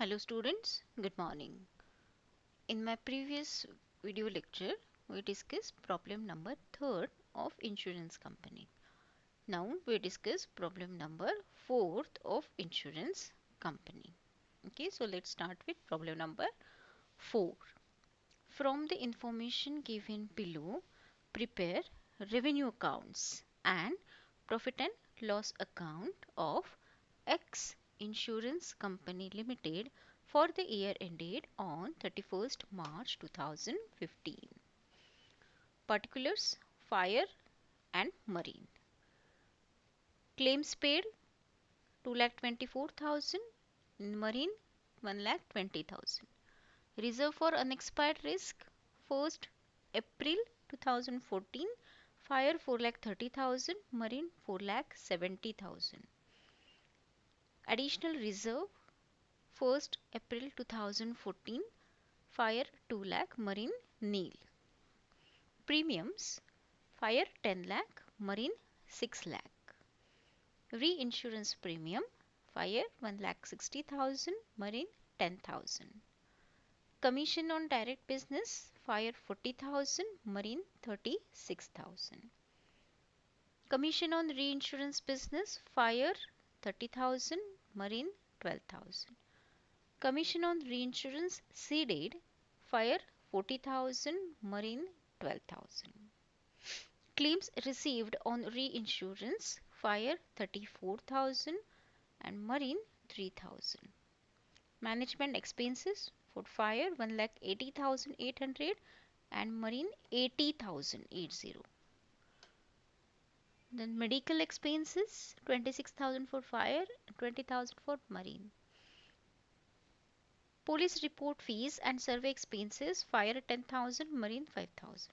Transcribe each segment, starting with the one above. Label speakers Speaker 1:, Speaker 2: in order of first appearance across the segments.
Speaker 1: Hello students, good morning. In my previous video lecture, we discussed problem number 3rd of insurance company. Now we discuss problem number 4th of insurance company. Okay, so let's start with problem number 4. From the information given below, prepare revenue accounts and profit and loss account of X Insurance Company Limited for the year ended on 31st March 2015. Particulars: fire and marine. Claims paid 2,24,000, marine 1,20,000. Reserve for unexpired risk 1st April 2014, fire 4,30,000, marine 4,70,000. Additional reserve 1st April 2014, fire 2 lakh, marine nil. Premiums: fire 10 lakh, marine 6 lakh. Reinsurance premium: fire 1,60,000, marine 10,000. Commission on direct business: fire 40,000, marine 36,000. Commission on reinsurance business: fire 30,000, marine 12,000. Commission on reinsurance ceded: fire 40,000, marine 12,000. Claims received on reinsurance: fire 34,000 and marine 3,000. Management expenses for fire 1,80,800 and marine 80,080. Then medical expenses 26,000 for fire and 20,000 for marine. Police report fees and survey expenses: fire 10,000, marine 5,000.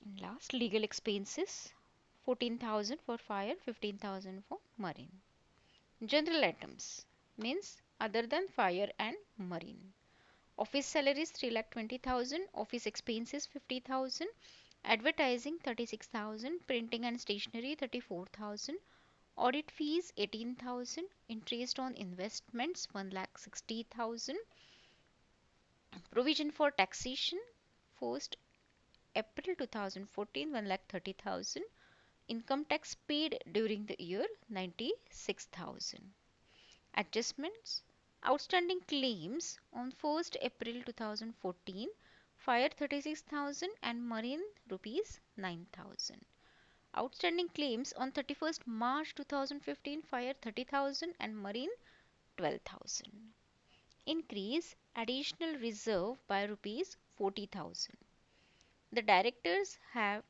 Speaker 1: And last, legal expenses 14,000 for fire, 15,000 for marine. General items means other than fire and marine. Office salaries 3,20,000, office expenses 50,000, advertising 36,000, printing and stationery 34,000, audit fees 18,000, interest on investments 1,60,000, provision for taxation 1st April 2014 1,30,000, income tax paid during the year 96,000. Adjustments: outstanding claims on 1st April 2014, fire 36,000 and marine rupees 9,000. Outstanding claims on 31st March 2015, fire 30,000 and marine 12,000. Increase additional reserve by rupees 40,000. The directors have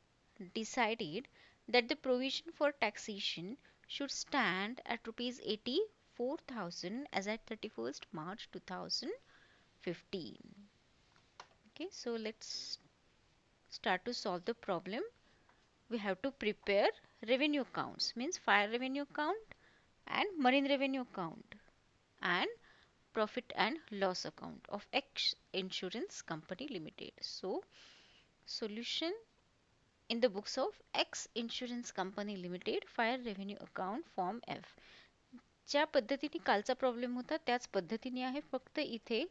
Speaker 1: decided that the provision for taxation should stand at rupees 84,000 as at 31st March 2015. Okay, so let's start to solve the problem. We have to prepare revenue accounts, means fire revenue account and marine revenue account and profit and loss account of X Insurance Company Limited. So solution: in the books of X Insurance Company Limited, fire revenue account form F. ज्या पद्धतीने कालचा problem होता त्याच पद्धतीने आहे, फक्त इथे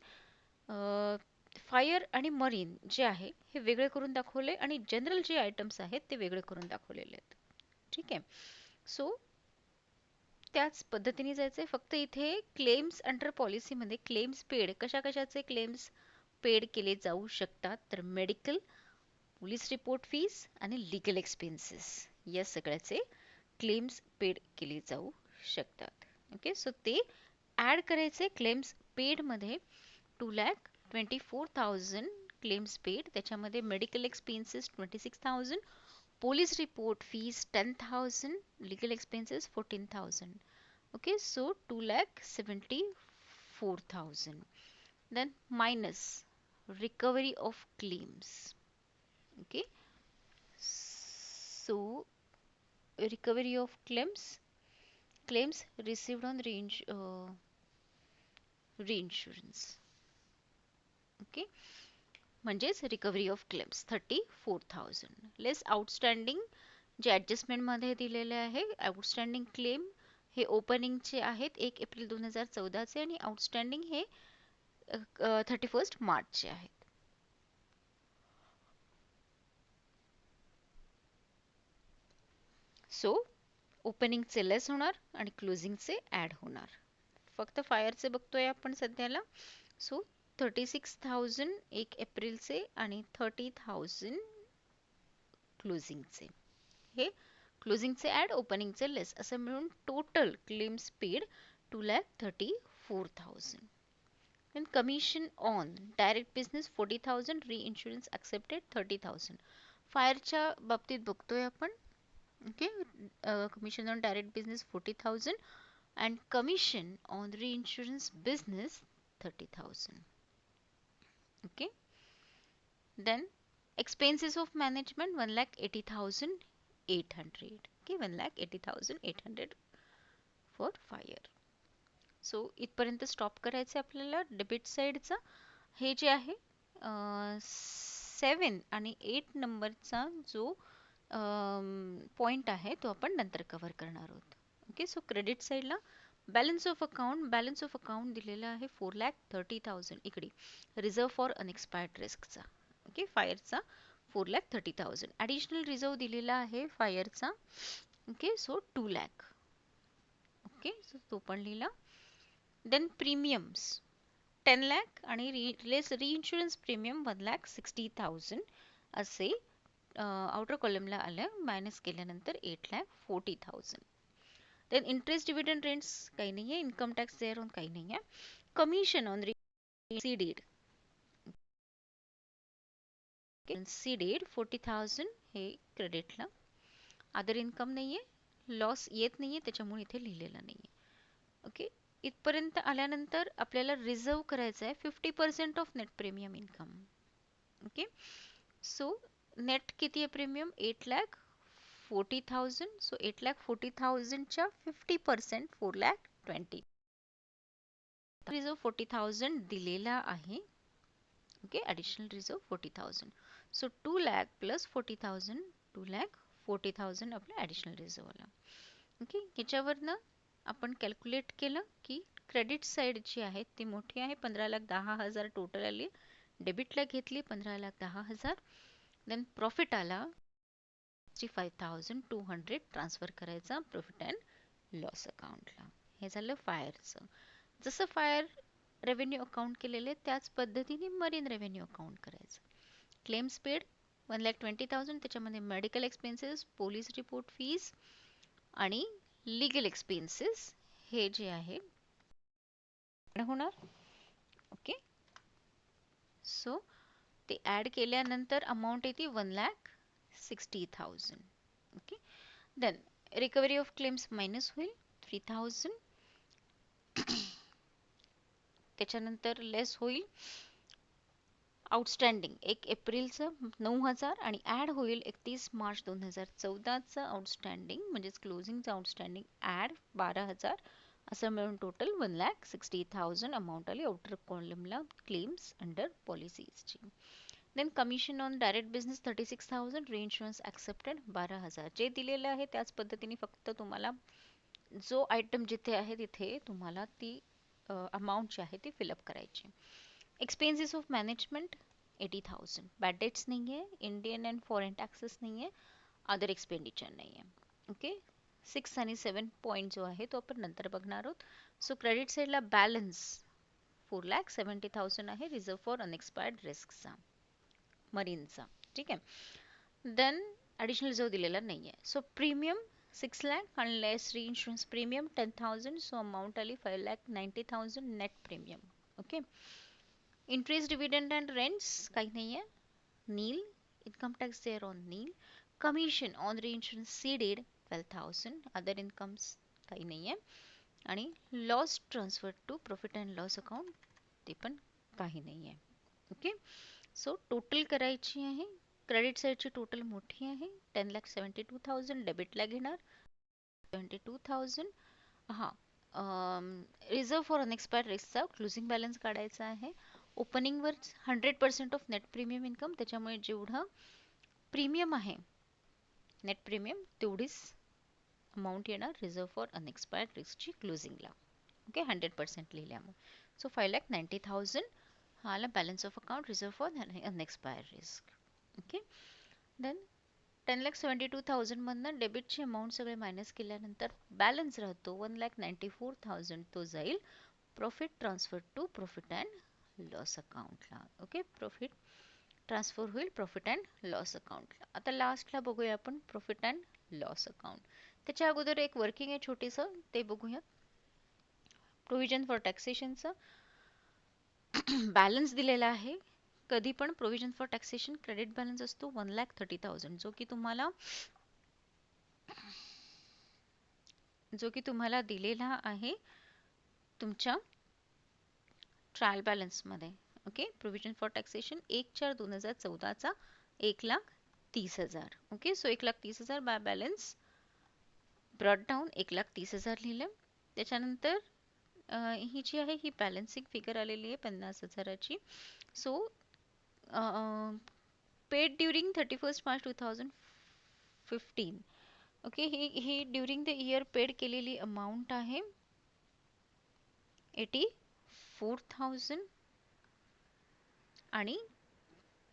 Speaker 1: fire आणि मरीन जे आहे हे वेगळे करून दाखवले आणि जनरल जे आयटम्स आहेत ते वेगळे करून दाखवलेले आहेत. ठीक आहे, सो त्याच पद्धतीने जायचंय. फक्त इथे क्लेम्स अंडर पॉलिसीमध्ये क्लेम्स पेड कशा कशाचे क्लेम्स पेड केले जाऊ शकतात, तर मेडिकल, पोलीस रिपोर्ट फीस आणि लीगल एक्सपेन्सेस या सगळ्याचे क्लेम्स पेड केले जाऊ शकतात. ओके, सो ते ॲड करायचे क्लेम्स पेडमध्ये. 2,24,000 क्लेम्स पेड, त्याच्यामध्ये medical expenses 26,000, police report fees 10,000, legal expenses 14,000. Okay, so 2,74,000. Then minus recovery of claims. Okay, so recovery of claims received on reinsurance. Okay, म्हणजेच recovery of claims 34,000 less outstanding जे adjustment मध्ये दिलेले आहे. Outstanding claim हे ओपनिंगचे आहेत 1 April 2014चे आणि outstanding हे 31 मार्चचे आहेत. सो ओपनिंगचे लेस होणार आणि क्लोजिंगचे ॲड होणार. फक्त फायरचे बघतोय आपण सध्याला. सो 36,000 1 एप्रिलचे आणि 30,000 क्लोजिंगचे. हे क्लोजिंगचे ॲड ओपनिंगचे लेस असं मिळून total claims paid 2,34,000. Then commission on direct business 40,000, reinsurance accepted 30,000. फायरच्या बाबतीत बघतोय आपण. Okay, commission on direct business 40,000 and commission on reinsurance business 30,000. Okay, then expenses of management 1,80,800. Okay, 1,80,800 for fire. So इथपर्यंत stop करायचं आपल्याला debit साईडचा. हे जे आहे 7 आणि 8 नंबरचा जो पॉइंट आहे तो आपण नंतर कव्हर करणार आहोत. ओके, सो क्रेडिट साईडला बॅलन्स ऑफ अकाउंट दिलेला आहे 4,30,000 इकडे रिझर्व फॉर अनएक्सपायर्ड रिस्कचा. ओके, फायरचा 4,30,000. ॲडिशनल रिझर्व दिलेला आहे फायरचा. Okay, so 2 lakh. Okay, so तो पण लिहिला. देन प्रीमियम्स 10 लाख आणि रीइन्शुरन्स प्रीमियम 1,60,000 असे आउटर कॉलमला आलं. मायनस केल्यानंतर 8,40,000. देन इंटरेस्ट डिव्हिडंड रेंट्स काही नाही आहे. इन्कम टॅक्स देअर ऑन काही नाही आहे. कमिशन ऑन सीडेड 40,000 हे क्रेडिटला. अदर इन्कम नाही आहे. लॉस येत नाही आहे त्याच्यामुळे इथे लिहिलेलं नाही आहे. ओके, इथपर्यंत आल्यानंतर आपल्याला रिझर्व करायचं आहे 50% of net premium income. Okay, so net किती आहे प्रीमियम 8,40,000. सो 8,40,000च्या 50% 4,20,000. रिझर्व 40,000 दिलेला आहे. Okay, additional reserve 40,000. So 2 lakh plus 40,000 2,40,000 आपलं ॲडिशनल रिझर्व आला. ओके, याच्यावरनं आपण कॅल्क्युलेट केलं की क्रेडिट साईड जी आहे ती मोठी आहे 15,10,000 टोटल आली. डेबिटला घेतली 15,10,000. देन प्रॉफिट आला 65,200 ट्रान्सफर करायचा प्रॉफिट अँड लॉस अकाउंटला. हे झालं फायरचं. जसं फायर रेव्हेन्यू अकाउंट केलेले त्याच पद्धतीने मरीन रेव्हेन्यू अकाउंट करायचं. Claims paid 1,20,000. त्याच्यामध्ये medical expenses, police report fees आणि लीगल एक्सपेन्सेस हे जे आहे होणार. ओके, सो ते ॲड केल्यानंतर अमाऊंट येते 1,60,000. Okay, then recovery of claims minus होईल 3,000. त्याच्यानंतर लेस होईल आउटस्टँडिंग 1 एप्रिलचं 9,000 आणि ॲड होईल 31 मार्च 2014चं आउटस्टँडिंग म्हणजेच क्लोजिंगचं आउटस्टँडिंग ॲड 12,000 असं मिळून टोटल 1,60,000 अमाऊंट आली आउटर कॉलमला क्लेम्स अंडर पॉलिसीजची. Then commission on direct business 36,000. Reinsurance accepted 12,000. जे दिलेलं आहे त्याच पद्धतीने फक्त तुम्हाला जो आयटम जिथे आहे तिथे तुम्हाला ती अमाऊंट जी आहे ती फिलअप करायची. Expenses of management 80,000. Bad debts नाही आहे. इंडियन अँड फॉरेन टॅक्सेस नाही आहे. अदर एक्सपेंडिचर नाही आहे. ओके, 6 आणि 7 पॉईंट जो आहे तो आपण नंतर बघणार आहोत. सो क्रेडिट साईडला बॅलन्स 4,70,000 आहे रिझर्व फॉर अनएक्सपायर्ड रिस्कचा मरीनचा. ठीक आहे, देन ॲडिशनल रिझर्व दिलेला नाही आहे. सो प्रीमियम 6 लाख आणि less reinsurance premium 10,000. So amount आली 5,90,000 net premium. Okay, interest dividend and rents काही नाही आहे. Nil. Income tax there on nil. Commission on reinsurance ceded 12,000. Other incomes काही नाही आहे. आणि loss transfer to profit and loss account ते पण काही नाही आहे. ओके, सो टोटल करायची आहे. क्रेडिट साईडची टोटल मोठी आहे 10,72,000. डेबिटला घेणार 72,000. हां, रिझर्व फॉर अनएक्सपायर्ड रिस्कचा क्लोजिंग बॅलन्स काढायचा आहे. ओपनिंगवर 100% ऑफ नेट प्रीमियम इन्कम त्याच्यामुळे जेवढं प्रीमियम आहे नेट प्रीमियम तेवढीच अमाऊंट येणार रिझर्व फॉर अनएक्सपायर्ड रिस्कची क्लोजिंगला. ओके 100% लिहिल्यामुळे. सो 5,90,000 हा आला balance of account reserve for unexpired risk. Okay then 10,72,000 मधनं डेबिटची अमाऊंट सगळे मायनस केल्यानंतर बॅलन्स राहतो 1,94,000. तो जाईल profit transfer to profit and loss अकाउंटला. ओके प्रॉफिट ट्रान्सफर होईल प्रॉफिट अँड लॉस अकाउंटला. आता लास्टला बघूया आपण प्रॉफिट अँड लॉस अकाउंट. त्याच्या अगोदर एक वर्किंग आहे छोटीसं, ते बघूया. प्रोव्हिजन फॉर टॅक्सेशनचं बॅलन्स दिलेला आहे. कधी पण provision for taxation credit balance असतो 1,30,000, जो की तुम्हाला दिलेला आहे तुमच्या ट्रायल बॅलन्स मध्ये. ओके प्रोव्हिजन फॉर टॅक्सेशन 1/4/2014 चा 1,30,000. Okay so 1,30,000 by balance brought down 1,30,000 लिहिलं. त्याच्यानंतर ही जी आहे ही बॅलन्सिंग फिगर आलेली आहे 50,000ची. So paid during 31 March 2015. Okay ही ड्युरिंग द इयर पेड केलेली अमाऊंट आहे 84,000 आणि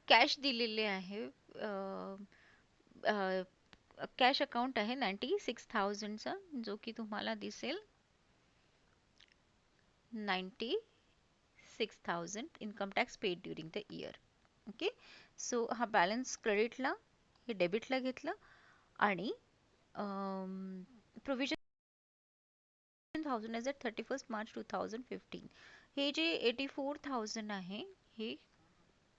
Speaker 1: कॅश दिलेले आहे कॅश अकाउंट आहे 96,000चा, जो की तुम्हाला दिसेल 96,000 income tax paid during the year. Okay so हा बॅलन्स क्रेडिटला हे डेबिटला घेतलं आणि प्रोव्हिजन 1,000 ॲज ॲट 31 मार्च 2015. हे जे 84,000 आहे हे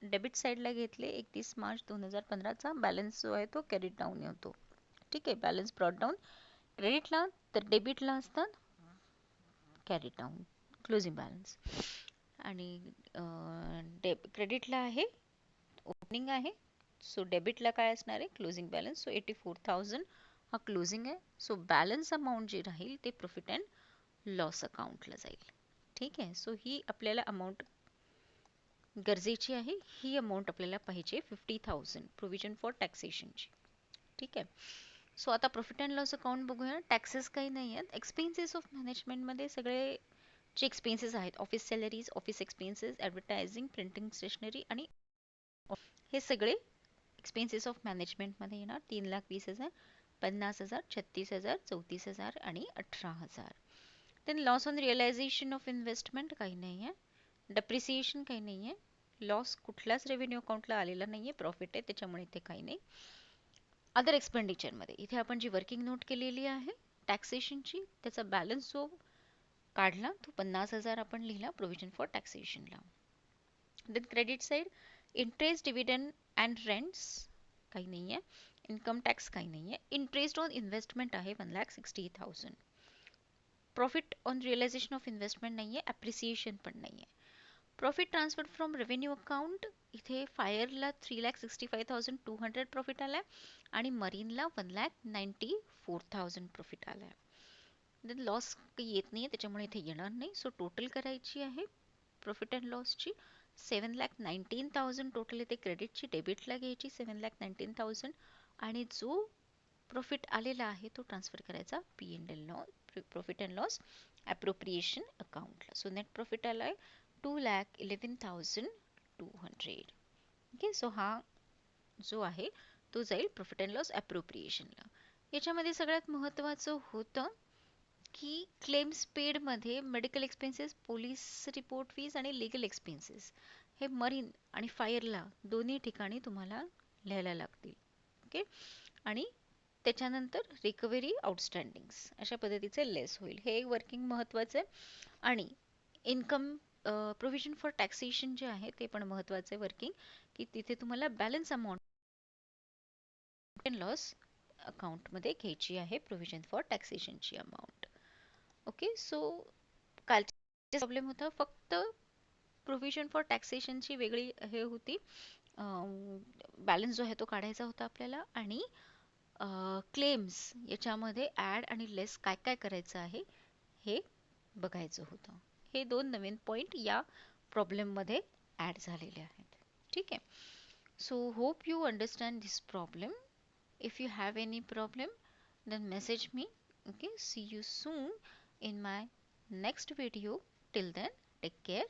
Speaker 1: डेबिट साईडला घेतले. 31 मार्च 2015चा बॅलन्स जो आहे तो कॅरीड डाऊन होतो. ठीक आहे बॅलन्स ब्रॉट डाऊन क्रेडिटला तर डेबिटला असतात कॅरी डाऊन क्लोजिंग बॅलन्स. आणि क्रेडिटला आहे ओपनिंग आहे. सो डेबिटला काय असणार आहे क्लोजिंग बॅलन्स. सो 84,000 हा क्लोजिंग आहे. सो बॅलन्स अमाऊंट जी राहील ते प्रॉफिट अँड लॉस अकाउंटला जाईल. ठीक आहे सो ही आपल्याला अमाऊंट गरजेची आहे. ही अमाऊंट आपल्याला पाहिजे 50,000 प्रोव्हिजन फॉर टॅक्सेशनची. ठीक आहे सो आता प्रॉफिट अँड लॉस अकाउंट बघूया. टॅक्सेस काही नाही आहेत. एक्सपेन्सेस ऑफ मॅनेजमेंटमध्ये सगळे जे एक्सपेन्सेस आहेत office salaries, office expenses, advertising, printing stationery आणि हे सगळे एक्सपेन्सेस ऑफ मॅनेजमेंटमध्ये येणार. 3,20,000, 50,000, 36,000, 34,000 आणि 18,000. Then loss on realisation of investment काही नाही आहे. डेप्रिसिएशन काही नाही आहे. लॉस कुठल्याच रेव्हेन्यू अकाउंटला आलेला नाही आहे. प्रॉफिट आहे त्याच्यामुळे इथे काही नाही. अदर एक्सपेंडिचरमध्ये इथे आपण जी वर्किंग नोट केलेली आहे टॅक्सेशनची त्याचा बॅलन्स जो काढला तो 50,000 आपण लिहिला प्रोव्हिजन फॉर टॅक्सेशनला. Then credit side interest, dividend and rents काही नाही आहे. इन्कम टॅक्स काही नाही आहे. इंटरेस्ट ऑन इन्व्हेस्टमेंट आहे 1,60,000. Profit on realisation of investment नाही आहे. ॲप्रिसिएशन पण नाही आहे. Profit transfer from revenue account इथे फायरला 3,65,200 प्रॉफिट आलाय आणि मरीनला 1,94,000 प्रॉफिट आलाय. देन लॉस काही येत नाही त्याच्यामुळे इथे येणार नाही. सो टोटल करायची आहे प्रॉफिट अँड लॉसची 7,19,000 टोटल इथे क्रेडिटची, डेबिटला घ्यायची 7,19,000 आणि जो प्रॉफिट आलेला आहे तो ट्रान्सफर करायचा P and L profit and loss appropriation अकाउंटला. सो नेट प्रॉफिट आलाय 2,11,200. ओके सो हा जो आहे तो जाईल प्रॉफिट अँड लॉस ॲप्रोप्रिएशनला. याच्यामध्ये सगळ्यात महत्त्वाचं होतं की क्लेम्स पेडमध्ये medical expenses, police report fees आणि लीगल एक्सपेन्सेस हे मरीन आणि फायरला दोन्ही ठिकाणी तुम्हाला लिहायला लागतील. ओके आणि त्याच्यानंतर रिकव्हरी आउटस्टँडिंग्स अशा पद्धतीचे लेस होईल. हे एक वर्किंग महत्त्वाचं आहे. आणि इन्कम प्रोव्हिजन फॉर टॅक्सेशन जे आहे ते पण महत्त्वाचं आहे वर्किंग, की तिथे तुम्हाला बॅलन्स अमाऊंट अँड लॉस अकाउंटमध्ये घ्यायची आहे प्रोव्हिजन फॉर टॅक्सेशनची अमाऊंट. ओके सो कालचा प्रॉब्लेम होता फक्त प्रोव्हिजन फॉर टॅक्सेशनची वेगळी हे होती. बॅलन्स जो आहे तो काढायचा होता आपल्याला आणि क्लेम्स याच्यामध्ये ॲड आणि लेस काय काय करायचं आहे हे बघायचं होतं. हे दोन नवीन पॉईंट या प्रॉब्लेममध्ये ॲड झालेले आहेत. ठीक आहे so hope you understand this problem. If you have any problem then message me Okay, see you soon in my next video. Till then, take care.